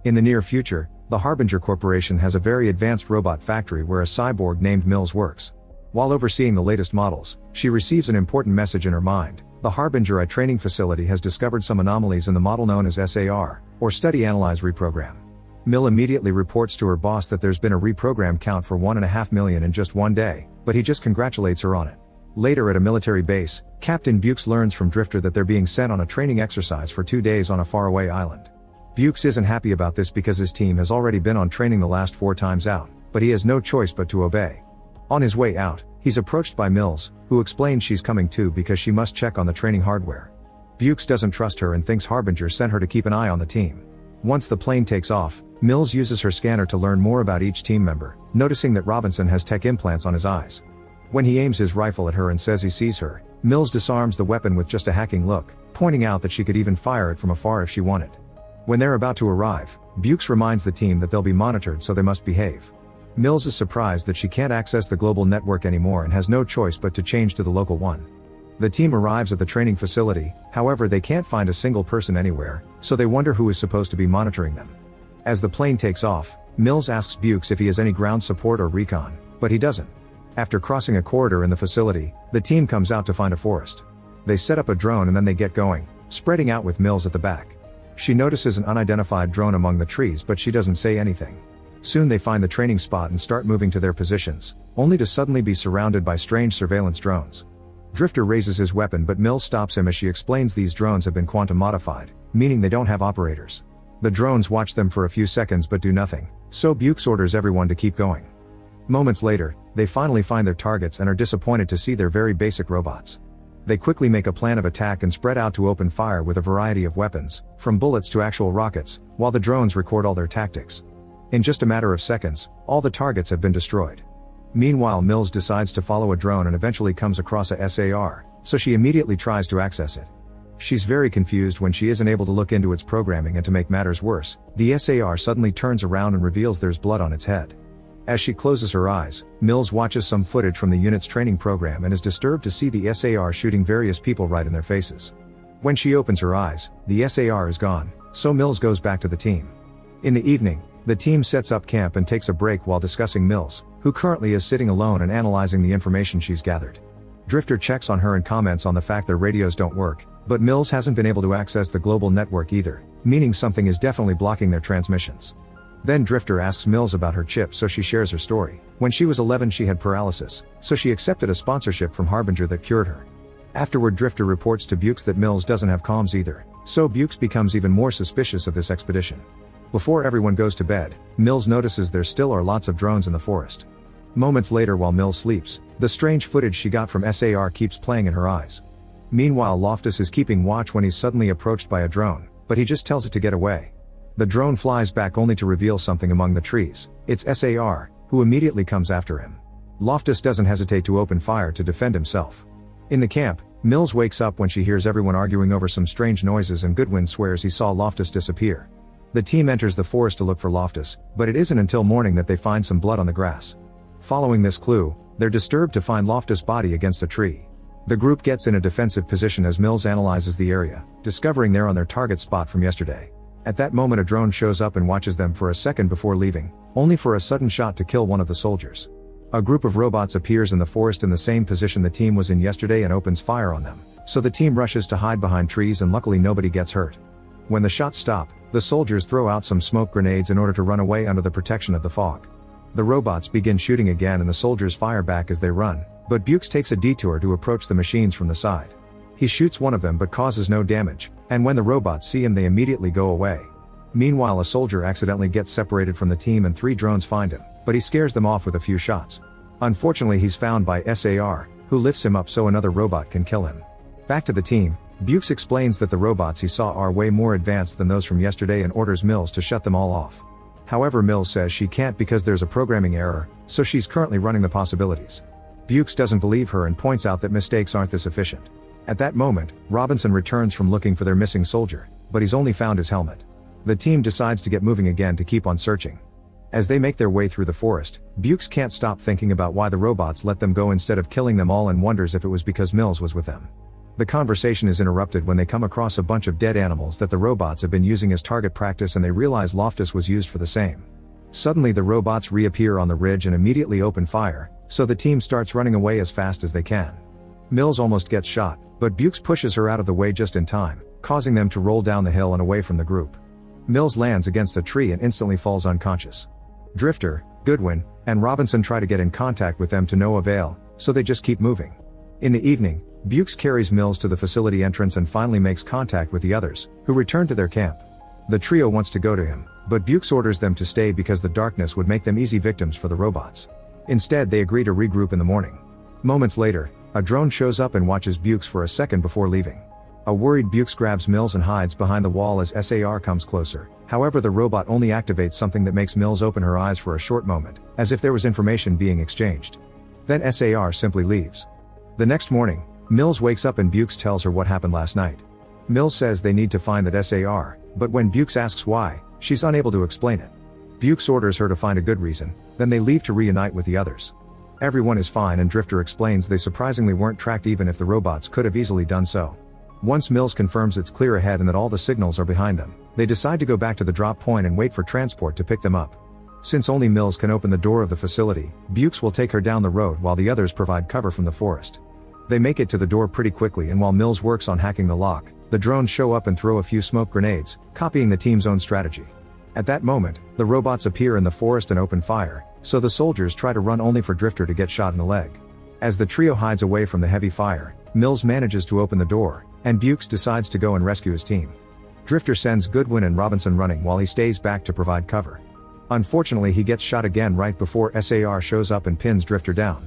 In the near future, the Harbinger Corporation has a very advanced robot factory where a cyborg named Mills works. While overseeing the latest models, she receives an important message in her mind. The Harbinger training facility has discovered some anomalies in the model known as SAR, or Study Analyze Reprogram. Mill immediately reports to her boss that there's been a reprogram count for 1.5 million in just one day, but he just congratulates her on it. Later at a military base, Captain Bukes learns from Drifter that they're being sent on a training exercise for 2 days on a faraway island. Bukes isn't happy about this because his team has already been on training the last 4 times out, but he has no choice but to obey. On his way out, he's approached by Mills, who explains she's coming too because she must check on the training hardware. Bukes doesn't trust her and thinks Harbinger sent her to keep an eye on the team. Once the plane takes off, Mills uses her scanner to learn more about each team member, noticing that Robinson has tech implants on his eyes. When he aims his rifle at her and says he sees her, Mills disarms the weapon with just a hacking look, pointing out that she could even fire it from afar if she wanted. When they're about to arrive, Bukes reminds the team that they'll be monitored so they must behave. Mills is surprised that she can't access the global network anymore and has no choice but to change to the local one. The team arrives at the training facility, however they can't find a single person anywhere, so they wonder who is supposed to be monitoring them. As the plane takes off, Mills asks Bukes if he has any ground support or recon, but he doesn't. After crossing a corridor in the facility, the team comes out to find a forest. They set up a drone and then they get going, spreading out with Mills at the back. She notices an unidentified drone among the trees but she doesn't say anything. Soon they find the training spot and start moving to their positions, only to suddenly be surrounded by strange surveillance drones. Drifter raises his weapon but Mills stops him as she explains these drones have been quantum modified, meaning they don't have operators. The drones watch them for a few seconds but do nothing, so Bukes orders everyone to keep going. Moments later, they finally find their targets and are disappointed to see their very basic robots. They quickly make a plan of attack and spread out to open fire with a variety of weapons, from bullets to actual rockets, while the drones record all their tactics. In just a matter of seconds, all the targets have been destroyed. Meanwhile, Mills decides to follow a drone and eventually comes across a SAR, so she immediately tries to access it. She's very confused when she isn't able to look into its programming, and to make matters worse, the SAR suddenly turns around and reveals there's blood on its head. As she closes her eyes, Mills watches some footage from the unit's training program and is disturbed to see the SAR shooting various people right in their faces. When she opens her eyes, the SAR is gone, so Mills goes back to the team. In the evening, the team sets up camp and takes a break while discussing Mills, who currently is sitting alone and analyzing the information she's gathered. Drifter checks on her and comments on the fact their radios don't work, but Mills hasn't been able to access the global network either, meaning something is definitely blocking their transmissions. Then Drifter asks Mills about her chip, so she shares her story. When she was 11 she had paralysis, so she accepted a sponsorship from Harbinger that cured her. Afterward, Drifter reports to Bukes that Mills doesn't have comms either, so Bukes becomes even more suspicious of this expedition. Before everyone goes to bed, Mills notices there still are lots of drones in the forest. Moments later, while Mills sleeps, the strange footage she got from SAR keeps playing in her eyes. Meanwhile, Loftus is keeping watch when he's suddenly approached by a drone, but he just tells it to get away. The drone flies back only to reveal something among the trees. It's SAR, who immediately comes after him. Loftus doesn't hesitate to open fire to defend himself. In the camp, Mills wakes up when she hears everyone arguing over some strange noises and Goodwin swears he saw Loftus disappear. The team enters the forest to look for Loftus, but it isn't until morning that they find some blood on the grass. Following this clue, they're disturbed to find Loftus' body against a tree. The group gets in a defensive position as Mills analyzes the area, discovering they're on their target spot from yesterday. At that moment, a drone shows up and watches them for a second before leaving, only for a sudden shot to kill one of the soldiers. A group of robots appears in the forest in the same position the team was in yesterday and opens fire on them, so the team rushes to hide behind trees and luckily nobody gets hurt. When the shots stop, the soldiers throw out some smoke grenades in order to run away under the protection of the fog. The robots begin shooting again and the soldiers fire back as they run, but Bukes takes a detour to approach the machines from the side. He shoots one of them but causes no damage, and when the robots see him they immediately go away. Meanwhile, a soldier accidentally gets separated from the team and 3 drones find him, but he scares them off with a few shots. Unfortunately, he's found by SAR, who lifts him up so another robot can kill him. Back to the team, Bukes explains that the robots he saw are way more advanced than those from yesterday and orders Mills to shut them all off. However, Mills says she can't because there's a programming error, so she's currently running the possibilities. Bukes doesn't believe her and points out that mistakes aren't this efficient. At that moment, Robinson returns from looking for their missing soldier, but he's only found his helmet. The team decides to get moving again to keep on searching. As they make their way through the forest, Bukes can't stop thinking about why the robots let them go instead of killing them all and wonders if it was because Mills was with them. The conversation is interrupted when they come across a bunch of dead animals that the robots have been using as target practice, and they realize Loftus was used for the same. Suddenly the robots reappear on the ridge and immediately open fire, so the team starts running away as fast as they can. Mills almost gets shot, but Bukes pushes her out of the way just in time, causing them to roll down the hill and away from the group. Mills lands against a tree and instantly falls unconscious. Drifter, Goodwin, and Robinson try to get in contact with them to no avail, so they just keep moving. In the evening, Bukes carries Mills to the facility entrance and finally makes contact with the others, who return to their camp. The trio wants to go to him, but Bukes orders them to stay because the darkness would make them easy victims for the robots. Instead, they agree to regroup in the morning. Moments later, a drone shows up and watches Bukes for a second before leaving. A worried Bukes grabs Mills and hides behind the wall as SAR comes closer. However, the robot only activates something that makes Mills open her eyes for a short moment, as if there was information being exchanged. Then SAR simply leaves. The next morning, Mills wakes up and Bukes tells her what happened last night. Mills says they need to find that SAR, but when Bukes asks why, she's unable to explain it. Bukes orders her to find a good reason, then they leave to reunite with the others. Everyone is fine and Drifter explains they surprisingly weren't tracked even if the robots could have easily done so. Once Mills confirms it's clear ahead and that all the signals are behind them, they decide to go back to the drop point and wait for transport to pick them up. Since only Mills can open the door of the facility, Bukes will take her down the road while the others provide cover from the forest. They make it to the door pretty quickly, and while Mills works on hacking the lock, the drones show up and throw a few smoke grenades, copying the team's own strategy. At that moment, the robots appear in the forest and open fire, so the soldiers try to run only for Drifter to get shot in the leg. As the trio hides away from the heavy fire, Mills manages to open the door, and Bukes decides to go and rescue his team. Drifter sends Goodwin and Robinson running while he stays back to provide cover. Unfortunately, he gets shot again right before SAR shows up and pins Drifter down.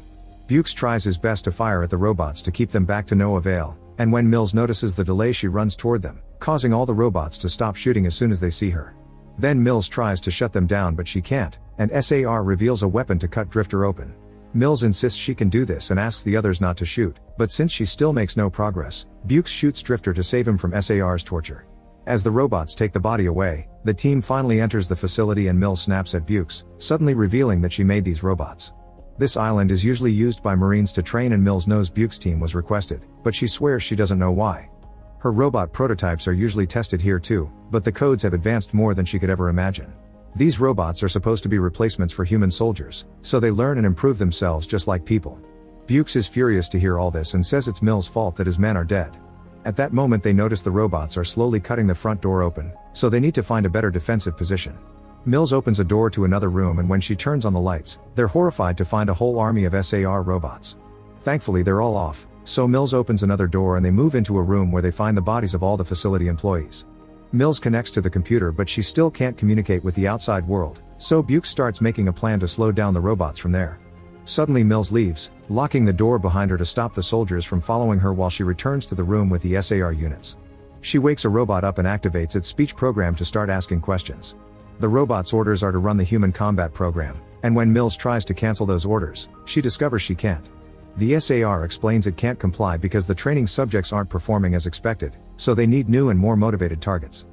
Bukes tries his best to fire at the robots to keep them back to no avail, and when Mills notices the delay, she runs toward them, causing all the robots to stop shooting as soon as they see her. Then Mills tries to shut them down, but she can't, and SAR reveals a weapon to cut Drifter open. Mills insists she can do this and asks the others not to shoot, but since she still makes no progress, Bukes shoots Drifter to save him from SAR's torture. As the robots take the body away, the team finally enters the facility and Mills snaps at Bukes, suddenly revealing that she made these robots. This island is usually used by Marines to train, and Mills knows Bukes' team was requested, but she swears she doesn't know why. Her robot prototypes are usually tested here too, but the codes have advanced more than she could ever imagine. These robots are supposed to be replacements for human soldiers, so they learn and improve themselves just like people. Bukes is furious to hear all this and says it's Mills' fault that his men are dead. At that moment they notice the robots are slowly cutting the front door open, so they need to find a better defensive position. Mills opens a door to another room, and when she turns on the lights, they're horrified to find a whole army of SAR robots. Thankfully they're all off, so Mills opens another door and they move into a room where they find the bodies of all the facility employees. Mills connects to the computer, but she still can't communicate with the outside world, so Bukes starts making a plan to slow down the robots from there. Suddenly Mills leaves, locking the door behind her to stop the soldiers from following her while she returns to the room with the SAR units. She wakes a robot up and activates its speech program to start asking questions. The robot's orders are to run the human combat program, and when Mills tries to cancel those orders, she discovers she can't. The SAR explains it can't comply because the training subjects aren't performing as expected, so they need new and more motivated targets.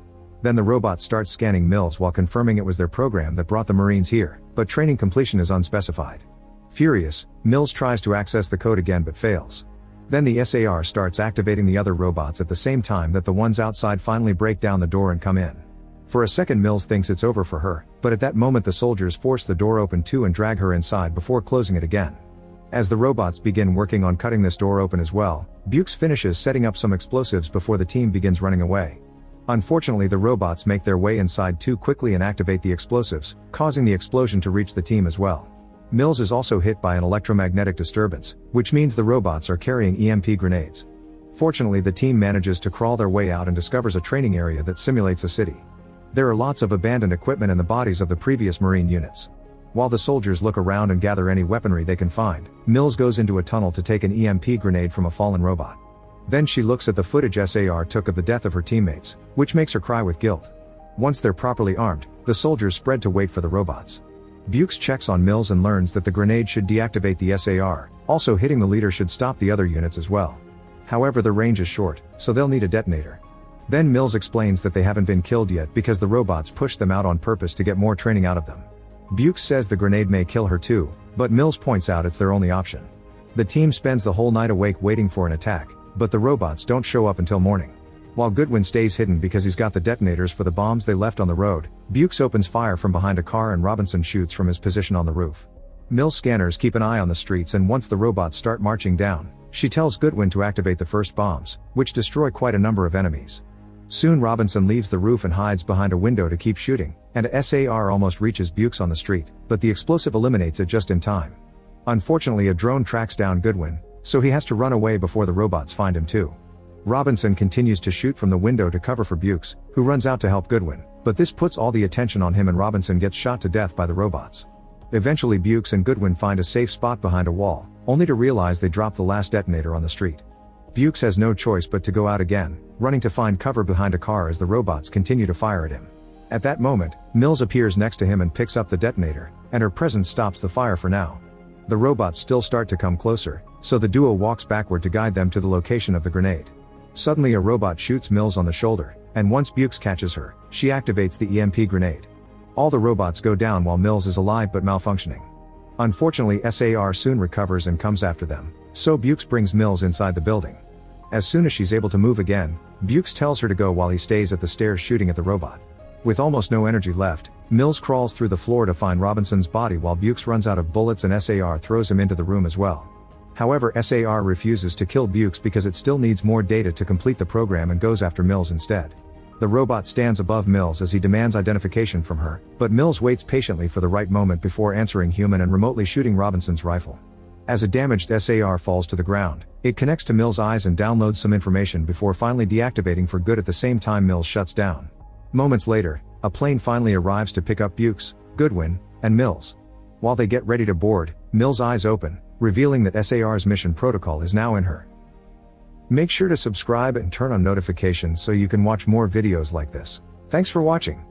Then the robot starts scanning Mills while confirming it was their program that brought the Marines here, but training completion is unspecified. Furious, Mills tries to access the code again but fails. Then the SAR starts activating the other robots at the same time that the ones outside finally break down the door and come in. For a second Mills thinks it's over for her, but at that moment the soldiers force the door open too and drag her inside before closing it again. As the robots begin working on cutting this door open as well, Bukes finishes setting up some explosives before the team begins running away. Unfortunately, the robots make their way inside too quickly and activate the explosives, causing the explosion to reach the team as well. Mills is also hit by an electromagnetic disturbance, which means the robots are carrying EMP grenades. Fortunately, the team manages to crawl their way out and discovers a training area that simulates a city. There are lots of abandoned equipment and the bodies of the previous Marine units. While the soldiers look around and gather any weaponry they can find, Mills goes into a tunnel to take an EMP grenade from a fallen robot. Then she looks at the footage SAR took of the death of her teammates, which makes her cry with guilt. Once they're properly armed, the soldiers spread to wait for the robots. Bukes checks on Mills and learns that the grenade should deactivate the SAR, also hitting the leader should stop the other units as well. However, the range is short, so they'll need a detonator. Then Mills explains that they haven't been killed yet because the robots pushed them out on purpose to get more training out of them. Bukes says the grenade may kill her too, but Mills points out it's their only option. The team spends the whole night awake waiting for an attack, But the robots don't show up until morning. While Goodwin stays hidden because he's got the detonators for the bombs they left on the road, Bukes opens fire from behind a car and Robinson shoots from his position on the roof. Mills' scanners keep an eye on the streets, and once the robots start marching down, she tells Goodwin to activate the first bombs, which destroy quite a number of enemies. Soon Robinson leaves the roof and hides behind a window to keep shooting, and a SAR almost reaches Bukes on the street, but the explosive eliminates it just in time. Unfortunately, a drone tracks down Goodwin, so he has to run away before the robots find him too. Robinson continues to shoot from the window to cover for Bukes, who runs out to help Goodwin, but this puts all the attention on him and Robinson gets shot to death by the robots. Eventually Bukes and Goodwin find a safe spot behind a wall, only to realize they dropped the last detonator on the street. Bukes has no choice but to go out again, running to find cover behind a car as the robots continue to fire at him. At that moment, Mills appears next to him and picks up the detonator, and her presence stops the fire for now. The robots still start to come closer, so the duo walks backward to guide them to the location of the grenade. Suddenly a robot shoots Mills on the shoulder, and once Bukes catches her, she activates the EMP grenade. All the robots go down while Mills is alive but malfunctioning. Unfortunately, SAR soon recovers and comes after them, so Bukes brings Mills inside the building. As soon as she's able to move again, Bukes tells her to go while he stays at the stairs shooting at the robot. With almost no energy left, Mills crawls through the floor to find Robinson's body while Bukes runs out of bullets and SAR throws him into the room as well. However, SAR refuses to kill Bukes because it still needs more data to complete the program and goes after Mills instead. The robot stands above Mills as he demands identification from her, but Mills waits patiently for the right moment before answering human and remotely shooting Robinson's rifle. As a damaged SAR falls to the ground, it connects to Mills' eyes and downloads some information before finally deactivating for good. At the same time Mills shuts down. Moments later, a plane finally arrives to pick up Bukes, Goodwin, and Mills. While they get ready to board, Mills' eyes open, revealing that SAR's mission protocol is now in her. Make sure to subscribe and turn on notifications so you can watch more videos like this. Thanks for watching.